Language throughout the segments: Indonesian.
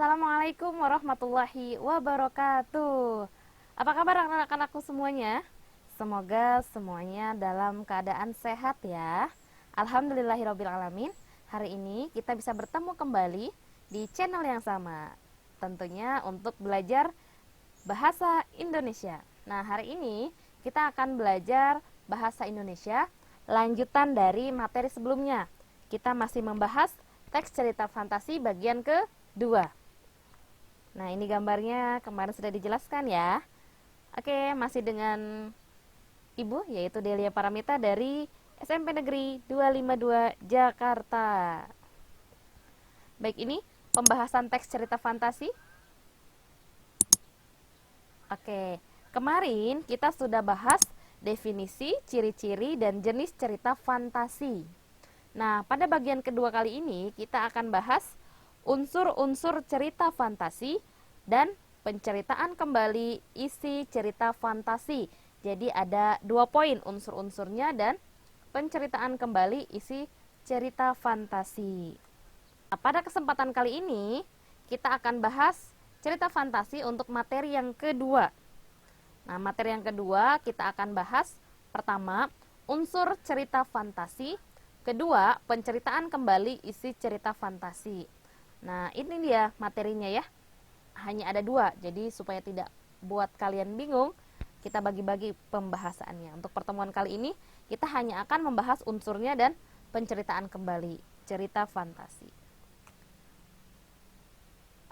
Assalamualaikum warahmatullahi wabarakatuh. Apa kabar anak-anakku semuanya? Semoga semuanya dalam keadaan sehat ya. Alhamdulillahirobbilalamin. Hari ini kita bisa bertemu kembali di channel yang sama. Tentunya untuk belajar bahasa Indonesia. Nah, hari ini kita akan belajar bahasa Indonesia lanjutan dari materi sebelumnya. Kita masih membahas teks cerita fantasi bagian kedua. Nah, ini gambarnya kemarin sudah dijelaskan ya. Oke, masih dengan Ibu, yaitu Delia Paramita dari SMP Negeri 252 Jakarta. Baik, ini pembahasan teks cerita fantasi. Oke, kemarin kita sudah bahas definisi, ciri-ciri, dan jenis cerita fantasi. Nah, pada bagian kedua kali ini kita akan bahas unsur-unsur cerita fantasi dan penceritaan kembali isi cerita fantasi. Jadi ada 2 poin, unsur-unsurnya dan penceritaan kembali isi cerita fantasi. Nah, pada kesempatan kali ini kita akan bahas cerita fantasi untuk materi yang kedua. Nah, materi yang kedua kita akan bahas pertama, unsur cerita fantasi. Kedua, penceritaan kembali isi cerita fantasi. Nah, ini dia materinya ya. Hanya ada 2, jadi supaya tidak buat kalian bingung, kita bagi-bagi pembahasannya. Untuk pertemuan kali ini, kita hanya akan membahas unsurnya dan penceritaan kembali cerita fantasi.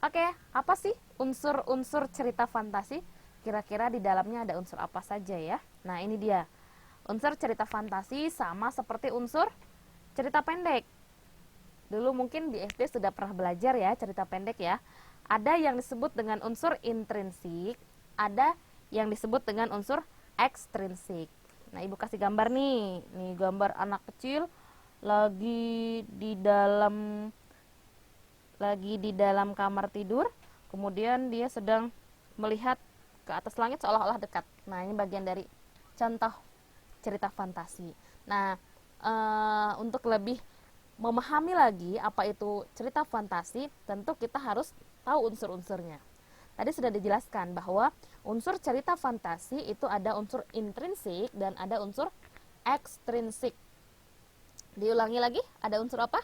Oke, apa sih unsur-unsur cerita fantasi? Kira-kira di dalamnya ada unsur apa saja ya? Nah, ini dia. Unsur cerita fantasi sama seperti unsur cerita pendek. Dulu mungkin di SD sudah pernah belajar ya cerita pendek ya. Ada yang disebut dengan unsur intrinsik, ada yang disebut dengan unsur ekstrinsik. Nah, Ibu kasih gambar nih. Nih gambar anak kecil lagi di dalam kamar tidur, kemudian dia sedang melihat ke atas langit seolah-olah dekat. Nah, ini bagian dari contoh cerita fantasi. Nah, untuk lebih memahami lagi apa itu cerita fantasi, tentu kita harus tahu unsur-unsurnya. Tadi sudah dijelaskan bahwa unsur cerita fantasi itu ada unsur intrinsik dan ada unsur ekstrinsik. Diulangi lagi, ada unsur apa?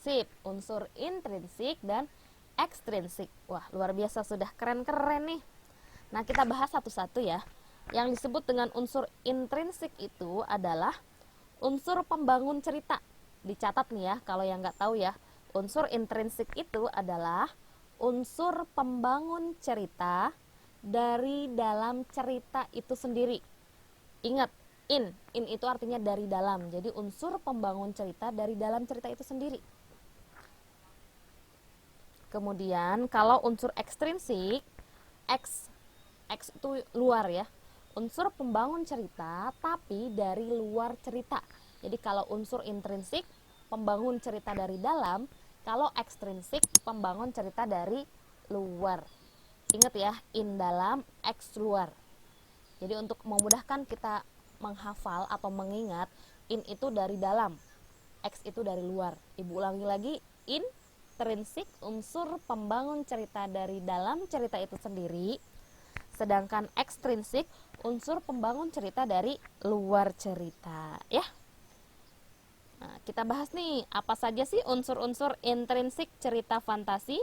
Sip, unsur intrinsik dan ekstrinsik. Wah, luar biasa, sudah keren-keren nih. Nah, kita bahas satu-satu ya. Yang disebut dengan unsur intrinsik itu adalah unsur pembangun cerita. Dicatat nih ya, kalau yang nggak tahu ya, unsur intrinsik itu adalah unsur pembangun cerita dari dalam cerita itu sendiri. Ingat, in itu artinya dari dalam. Jadi unsur pembangun cerita dari dalam cerita itu sendiri. Kemudian kalau unsur ekstrinsik, X itu luar ya. Unsur pembangun cerita tapi dari luar cerita. Jadi kalau unsur intrinsik, pembangun cerita dari dalam, kalau ekstrinsik, pembangun cerita dari luar. Ingat ya, in dalam, X luar. Jadi untuk memudahkan kita menghafal atau mengingat, in itu dari dalam, X itu dari luar. Ibu ulangi lagi, intrinsik, unsur pembangun cerita dari dalam cerita itu sendiri. Sedangkan ekstrinsik, unsur pembangun cerita dari luar cerita ya. Nah, kita bahas nih, apa saja sih unsur-unsur intrinsik cerita fantasi?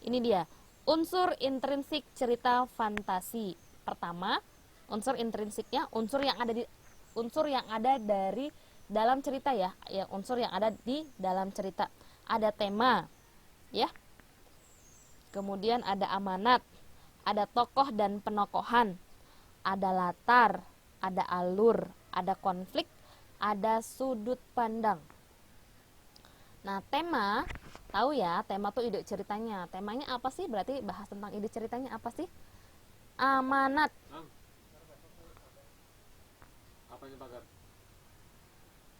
Ini dia, unsur intrinsik cerita fantasi. Pertama, unsur intrinsiknya unsur yang ada dari dalam cerita ya, unsur yang ada di dalam cerita. Ada tema, ya. Kemudian ada amanat, ada tokoh dan penokohan, ada latar, ada alur, ada konflik, ada sudut pandang. Nah, tema, tahu ya, tema tuh ide ceritanya. Temanya apa sih? Berarti bahas tentang ide ceritanya apa sih? Amanat.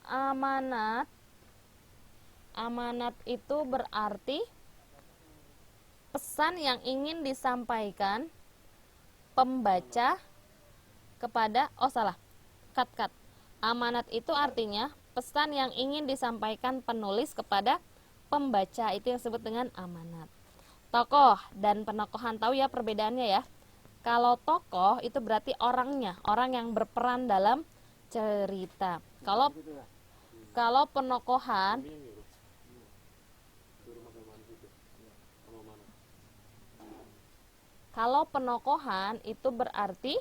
Amanat. Amanat itu berarti pesan yang ingin disampaikan pembaca kepada, cut. Amanat itu artinya pesan yang ingin disampaikan penulis kepada pembaca, itu yang disebut dengan amanat. Tokoh dan penokohan, tahu ya perbedaannya ya. Kalau tokoh itu berarti orangnya, orang yang berperan dalam cerita. Kalau penokohan itu berarti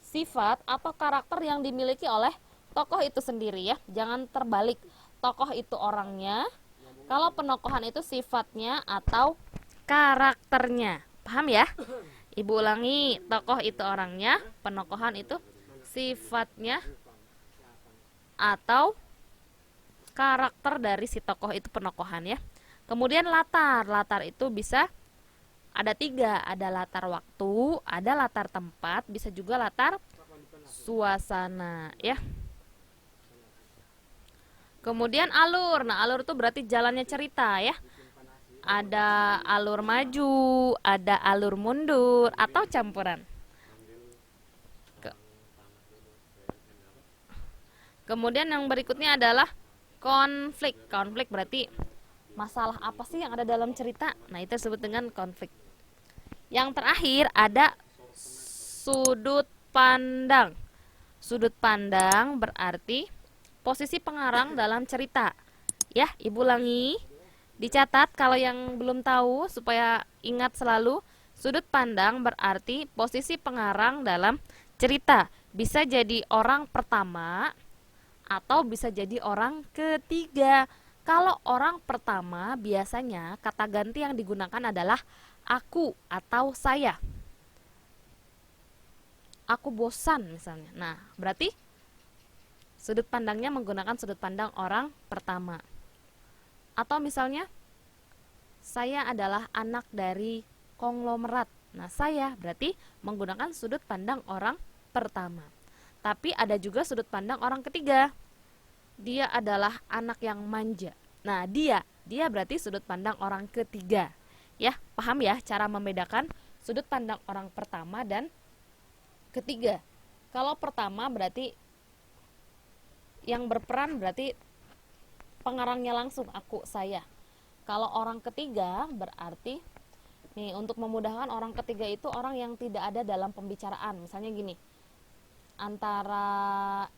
sifat atau karakter yang dimiliki oleh tokoh itu sendiri ya. Jangan terbalik. Tokoh itu orangnya, kalau penokohan itu sifatnya atau karakternya. Paham ya? Ibu ulangi, tokoh itu orangnya, penokohan itu sifatnya atau karakter dari si tokoh itu penokohan ya. Kemudian latar itu bisa ada 3, ada latar waktu, ada latar tempat, bisa juga latar suasana ya. Kemudian alur, nah alur itu berarti jalannya cerita ya. Ada alur maju, ada alur mundur, atau campuran. Kemudian yang berikutnya adalah konflik. Konflik berarti masalah apa sih yang ada dalam cerita? Nah, itu disebut dengan konflik. Yang terakhir ada sudut pandang. Sudut pandang berarti posisi pengarang dalam cerita. Ya, Ibu ulangi. Dicatat kalau yang belum tahu supaya ingat selalu. Sudut pandang berarti posisi pengarang dalam cerita. Bisa jadi orang pertama atau bisa jadi orang ketiga. Kalau orang pertama biasanya kata ganti yang digunakan adalah aku atau saya. Aku bosan misalnya. Nah, berarti sudut pandangnya menggunakan sudut pandang orang pertama. Atau misalnya saya adalah anak dari konglomerat. Nah, saya berarti menggunakan sudut pandang orang pertama. Tapi ada juga sudut pandang orang ketiga. Dia adalah anak yang manja. Nah, dia berarti sudut pandang orang ketiga. Ya, paham ya cara membedakan sudut pandang orang pertama dan ketiga. Kalau pertama berarti yang berperan berarti pengarangnya langsung, aku, saya. Kalau orang ketiga berarti nih, untuk memudahkan orang ketiga itu orang yang tidak ada dalam pembicaraan. Misalnya gini, antara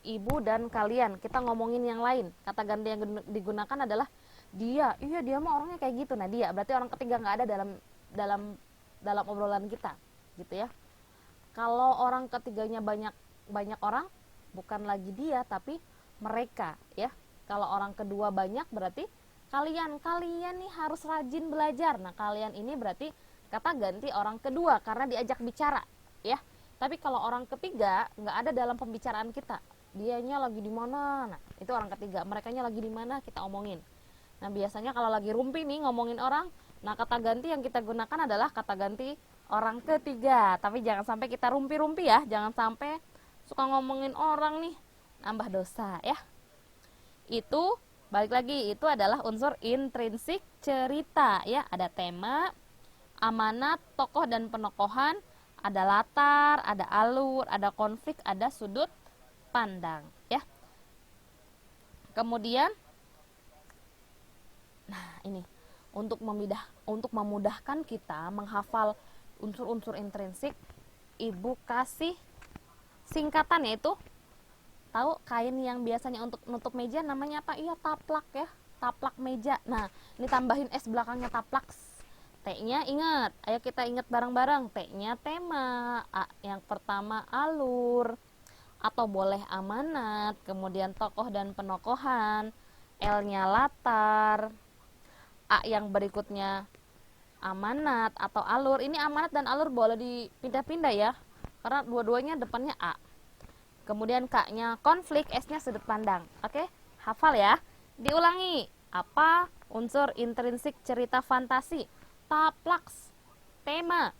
ibu dan kalian, kita ngomongin yang lain. Kata ganti yang digunakan adalah dia. Iya, dia mah orangnya kayak gitu. Nah, dia berarti orang ketiga nggak ada dalam obrolan kita, gitu ya. Kalau orang ketiganya banyak orang, bukan lagi dia tapi mereka ya. Kalau orang kedua banyak berarti kalian nih harus rajin belajar. Nah, kalian ini berarti kata ganti orang kedua karena diajak bicara ya. Tapi kalau orang ketiga nggak ada dalam pembicaraan kita, dianya lagi di mana, nah itu orang ketiga, merekanya lagi di mana kita omongin. Nah, biasanya kalau lagi rumpi nih ngomongin orang, nah kata ganti yang kita gunakan adalah kata ganti orang ketiga. Tapi jangan sampai kita rumpi-rumpi ya, jangan sampai suka ngomongin orang nih, nambah dosa ya. Itu balik lagi, itu adalah unsur intrinsik cerita ya. Ada tema, amanat, tokoh dan penokohan, ada latar, ada alur, ada konflik, ada sudut pandang ya. Kemudian nah, ini untuk memudahkan kita menghafal unsur-unsur intrinsik, Ibu kasih singkatan, yaitu tahu kain yang biasanya untuk nutup meja namanya apa? Iya, taplak ya, taplak meja. Nah, ini tambahin S belakangnya taplak. T-nya ingat, ayo kita ingat bareng-bareng. T-nya tema, A yang pertama alur, atau boleh amanat, kemudian tokoh dan penokohan, L-nya latar, A yang berikutnya amanat atau alur. Ini amanat dan alur boleh dipindah-pindah ya, karena dua-duanya depannya A. Kemudian K-nya konflik, S-nya sudut pandang. Oke, hafal ya. Diulangi, apa unsur intrinsik cerita fantasi? Taplaks, tema,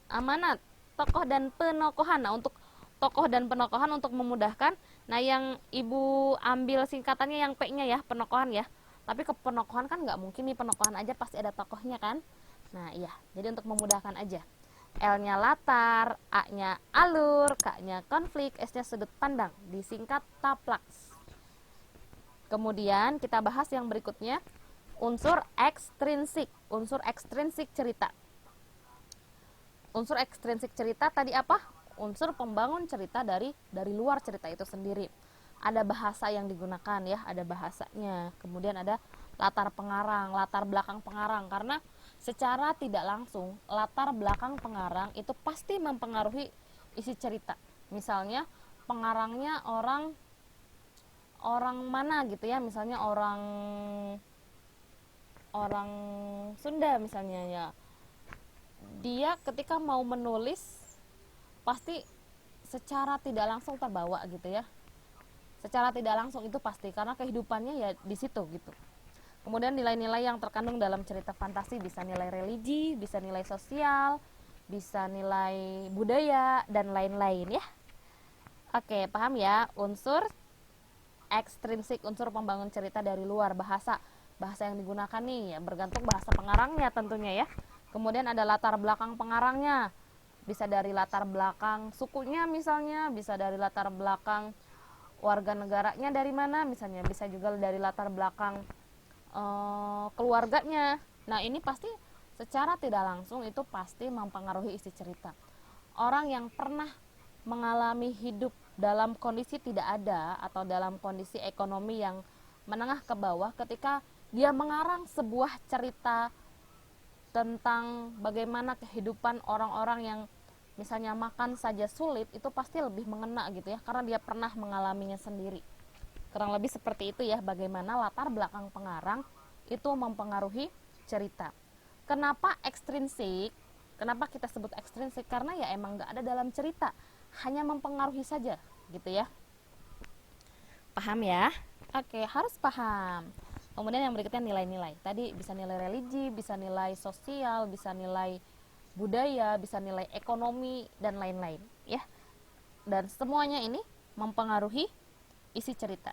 amanat, tokoh dan penokohan. Nah, untuk tokoh dan penokohan untuk memudahkan, nah yang Ibu ambil singkatannya yang P-nya ya, penokohan ya. Tapi ke penokohan kan nggak mungkin nih, penokohan aja pasti ada tokohnya kan. Nah iya, jadi untuk memudahkan aja, L-nya latar, A-nya alur, K-nya konflik, S-nya sudut pandang, disingkat taplaks. Kemudian kita bahas yang berikutnya, unsur ekstrinsik. Unsur ekstrinsik cerita. Unsur ekstrinsik cerita tadi apa? Unsur pembangun cerita dari luar cerita itu sendiri. Ada bahasa yang digunakan ya, ada bahasanya. Kemudian ada latar pengarang, latar belakang pengarang, karena secara tidak langsung latar belakang pengarang itu pasti mempengaruhi isi cerita. Misalnya pengarangnya orang mana gitu ya, misalnya orang Sunda misalnya ya. Dia ketika mau menulis pasti secara tidak langsung terbawa gitu ya. Secara tidak langsung itu pasti karena kehidupannya ya di situ gitu. Kemudian nilai-nilai yang terkandung dalam cerita fantasi bisa nilai religi, bisa nilai sosial, bisa nilai budaya dan lain-lain ya. Oke, paham ya? Unsur ekstrinsik, unsur pembangun cerita dari luar. Bahasa yang digunakan nih ya bergantung bahasa pengarangnya tentunya ya. Kemudian ada latar belakang pengarangnya, bisa dari latar belakang sukunya misalnya, bisa dari latar belakang warga negaranya dari mana misalnya, bisa juga dari latar belakang keluarganya. Nah ini pasti secara tidak langsung itu pasti mempengaruhi isi cerita. Orang yang pernah mengalami hidup dalam kondisi tidak ada atau dalam kondisi ekonomi yang menengah ke bawah, ketika dia mengarang sebuah cerita tentang bagaimana kehidupan orang-orang yang misalnya makan saja sulit, itu pasti lebih mengena gitu ya, karena dia pernah mengalaminya sendiri. Kurang lebih seperti itu ya, bagaimana latar belakang pengarang itu mempengaruhi cerita. Kenapa ekstrinsik? Kenapa kita sebut ekstrinsik? Karena ya emang gak ada dalam cerita, hanya mempengaruhi saja gitu ya. Paham ya? Oke, harus paham. Kemudian yang berikutnya nilai-nilai. Tadi bisa nilai religi, bisa nilai sosial, bisa nilai budaya, bisa nilai ekonomi dan lain-lain ya. Dan semuanya ini mempengaruhi isi cerita.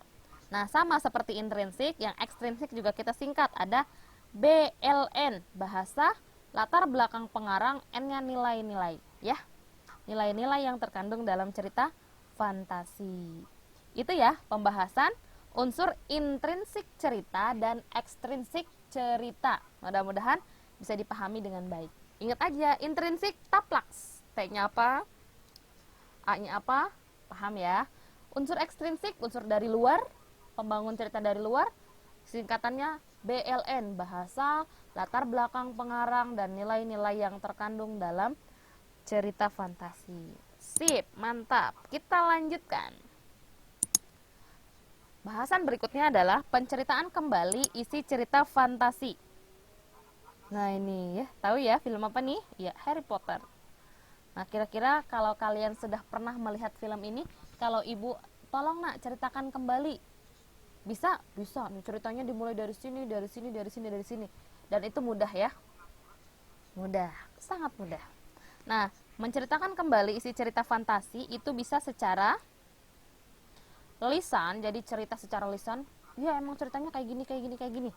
Nah, sama seperti intrinsik, yang ekstrinsik juga kita singkat, ada BLN, bahasa, latar belakang pengarang, N-nya nilai-nilai ya. Nilai-nilai yang terkandung dalam cerita fantasi. Itu ya pembahasan unsur intrinsik cerita dan ekstrinsik cerita. Mudah-mudahan bisa dipahami dengan baik. Ingat aja, intrinsik taplaks. T-nya apa? A-nya apa? Paham ya? Unsur ekstrinsik, unsur dari luar, pembangun cerita dari luar, singkatannya BLN, bahasa, latar belakang pengarang, dan nilai-nilai yang terkandung dalam cerita fantasi. Sip, mantap. Kita lanjutkan. Bahasan berikutnya adalah penceritaan kembali isi cerita fantasi. Nah ini ya, tahu ya film apa nih? Ya, Harry Potter. Nah kira-kira kalau kalian sudah pernah melihat film ini, kalau ibu tolong nak ceritakan kembali, bisa? Bisa. Nih ceritanya dimulai dari sini, dari sini, dari sini, dari sini. Dan itu mudah ya. Mudah, sangat mudah. Nah, menceritakan kembali isi cerita fantasi itu bisa secara lisan, jadi cerita secara lisan. Ya emang ceritanya kayak gini, kayak gini, kayak gini.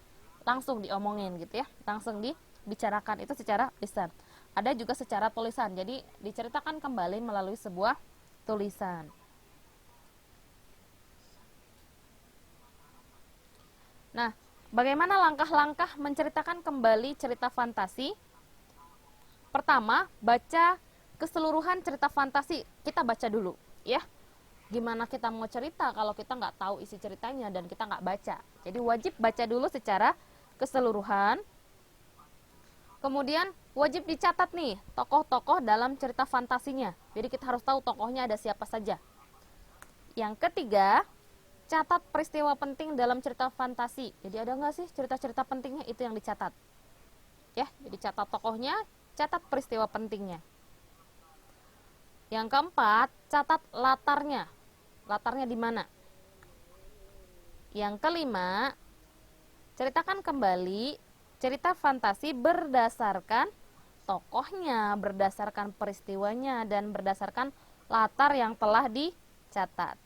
Langsung diomongin gitu ya. Langsung dibicarakan itu secara lisan. Ada juga secara tulisan. Jadi diceritakan kembali melalui sebuah tulisan. Nah, bagaimana langkah-langkah menceritakan kembali cerita fantasi? Pertama, baca keseluruhan cerita fantasi. Kita baca dulu, ya. Gimana kita mau cerita kalau kita nggak tahu isi ceritanya dan kita nggak baca? Jadi wajib baca dulu secara keseluruhan. Kemudian wajib dicatat nih tokoh-tokoh dalam cerita fantasinya. Jadi kita harus tahu tokohnya ada siapa saja. Yang ketiga, catat peristiwa penting dalam cerita fantasi. Jadi ada nggak sih cerita-cerita pentingnya, itu yang dicatat. Ya, jadi catat tokohnya, catat peristiwa pentingnya. Yang keempat, catat latarnya. Latarnya di mana? Yang kelima, ceritakan kembali cerita fantasi berdasarkan tokohnya, berdasarkan peristiwanya, dan berdasarkan latar yang telah dicatat.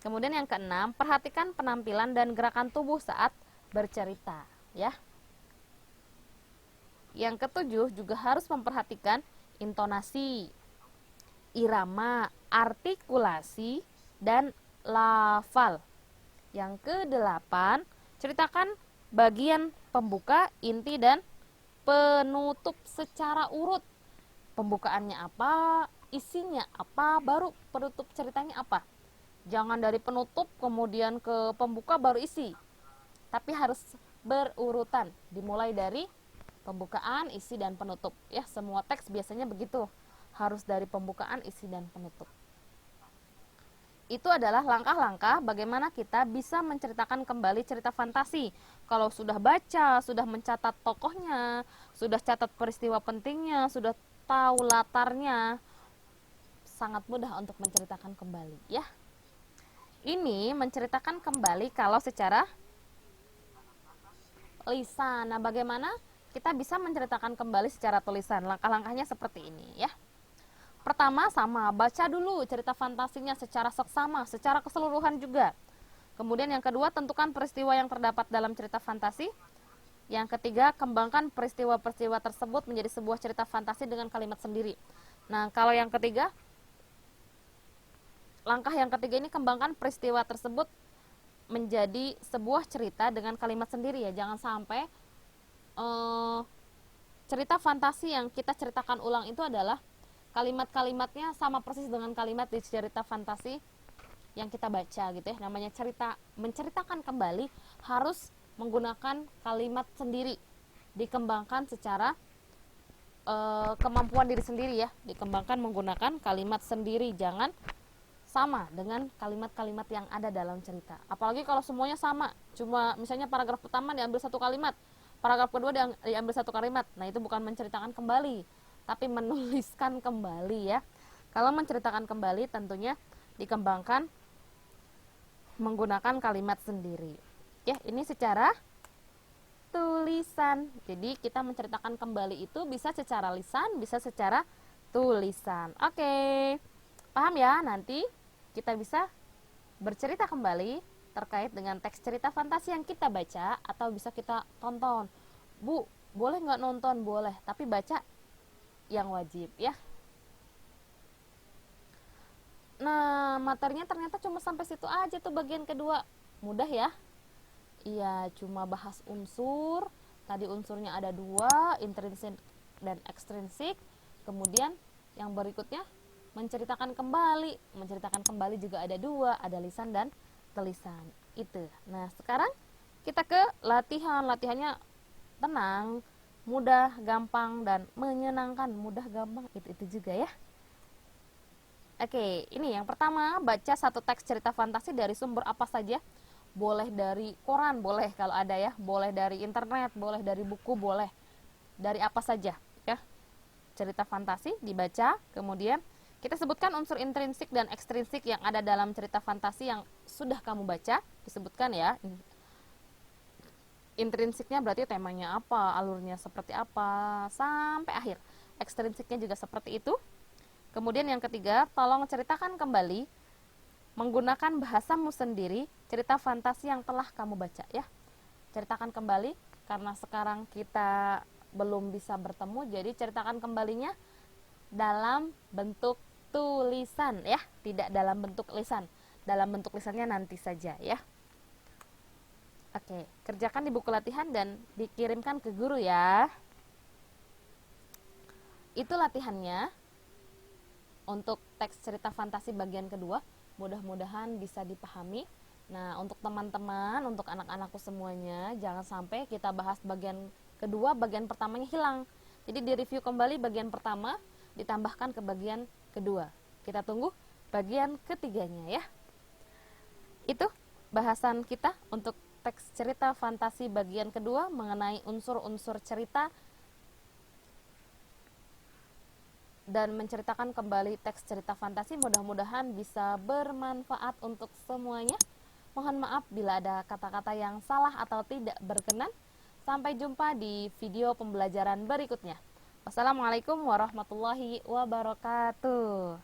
Kemudian yang keenam, perhatikan penampilan dan gerakan tubuh saat bercerita, ya. Yang ketujuh, juga harus memperhatikan intonasi, irama, artikulasi, dan lafal. Yang kedelapan, ceritakan bagian pembuka, inti, dan penutup secara urut. Pembukaannya apa, isinya apa, baru penutup ceritanya apa. Jangan dari penutup kemudian ke pembuka baru isi, tapi harus berurutan, dimulai dari pembukaan, isi, dan penutup ya. Semua teks biasanya begitu, harus dari pembukaan, isi, dan penutup. Itu adalah langkah-langkah bagaimana kita bisa menceritakan kembali cerita fantasi. Kalau sudah baca, sudah mencatat tokohnya, sudah catat peristiwa pentingnya, sudah tahu latarnya, sangat mudah untuk menceritakan kembali ya. Ini menceritakan kembali kalau secara lisan. Nah, bagaimana kita bisa menceritakan kembali secara tulisan? Langkah-langkahnya seperti ini ya. Pertama, sama, baca dulu cerita fantasinya secara seksama, secara keseluruhan juga. Kemudian yang kedua, tentukan peristiwa yang terdapat dalam cerita fantasi. Yang ketiga, kembangkan peristiwa-peristiwa tersebut menjadi sebuah cerita fantasi dengan kalimat sendiri. Nah, kalau yang ketiga, langkah yang ketiga ini, kembangkan peristiwa tersebut menjadi sebuah cerita dengan kalimat sendiri ya. Jangan sampai cerita fantasi yang kita ceritakan ulang itu adalah kalimat-kalimatnya sama persis dengan kalimat di cerita fantasi yang kita baca gitu ya. Namanya menceritakan kembali harus menggunakan kalimat sendiri, dikembangkan secara kemampuan diri sendiri ya, dikembangkan menggunakan kalimat sendiri, jangan sama dengan kalimat-kalimat yang ada dalam cerita. Apalagi kalau semuanya sama, cuma misalnya paragraf pertama diambil satu kalimat, paragraf kedua diambil satu kalimat. Nah, itu bukan menceritakan kembali, tapi menuliskan kembali ya. Kalau menceritakan kembali tentunya dikembangkan menggunakan kalimat sendiri. Ya, ini secara tulisan. Jadi kita menceritakan kembali itu bisa secara lisan, bisa secara tulisan. Oke. Paham ya? Nanti kita bisa bercerita kembali terkait dengan teks cerita fantasi yang kita baca atau bisa kita tonton. Bu, boleh nggak nonton? Boleh, tapi baca yang wajib ya. Nah, materinya ternyata cuma sampai situ aja tuh bagian kedua. Mudah ya? Iya, cuma bahas unsur. Tadi unsurnya ada dua, intrinsik dan ekstrinsik. Kemudian yang berikutnya menceritakan kembali. Menceritakan kembali juga ada dua, ada lisan dan tulisan. Itu. Nah, sekarang kita ke latihan. Latihannya tenang, mudah, gampang, dan menyenangkan. Mudah, gampang, itu juga ya. Oke, ini yang pertama, baca satu teks cerita fantasi dari sumber apa saja. Boleh dari koran, boleh kalau ada ya. Boleh dari internet, boleh dari buku, boleh. Dari apa saja ya. Cerita fantasi dibaca, kemudian kita sebutkan unsur intrinsik dan ekstrinsik yang ada dalam cerita fantasi yang sudah kamu baca. Disebutkan ya. Intrinsiknya berarti temanya apa, alurnya seperti apa, sampai akhir. Ekstrinsiknya juga seperti itu. Kemudian yang ketiga, tolong ceritakan kembali menggunakan bahasamu sendiri cerita fantasi yang telah kamu baca ya. Ceritakan kembali karena sekarang kita belum bisa bertemu, jadi ceritakan kembalinya dalam bentuk tulisan ya, tidak dalam bentuk lisan. Dalam bentuk lisannya nanti saja ya. Oke, kerjakan di buku latihan dan dikirimkan ke guru ya. Itu latihannya untuk teks cerita fantasi bagian kedua. Mudah-mudahan bisa dipahami. Nah, untuk teman-teman, untuk anak-anakku semuanya, jangan sampai kita bahas bagian kedua, bagian pertamanya hilang. Jadi direview kembali bagian pertama, ditambahkan ke bagian kedua. Kita tunggu bagian ketiganya ya. Itu bahasan kita untuk teks cerita fantasi bagian kedua mengenai unsur-unsur cerita dan menceritakan kembali teks cerita fantasi. Mudah-mudahan bisa bermanfaat untuk semuanya. Mohon maaf bila ada kata-kata yang salah atau tidak berkenan. Sampai jumpa di video pembelajaran berikutnya. Wassalamualaikum warahmatullahi wabarakatuh.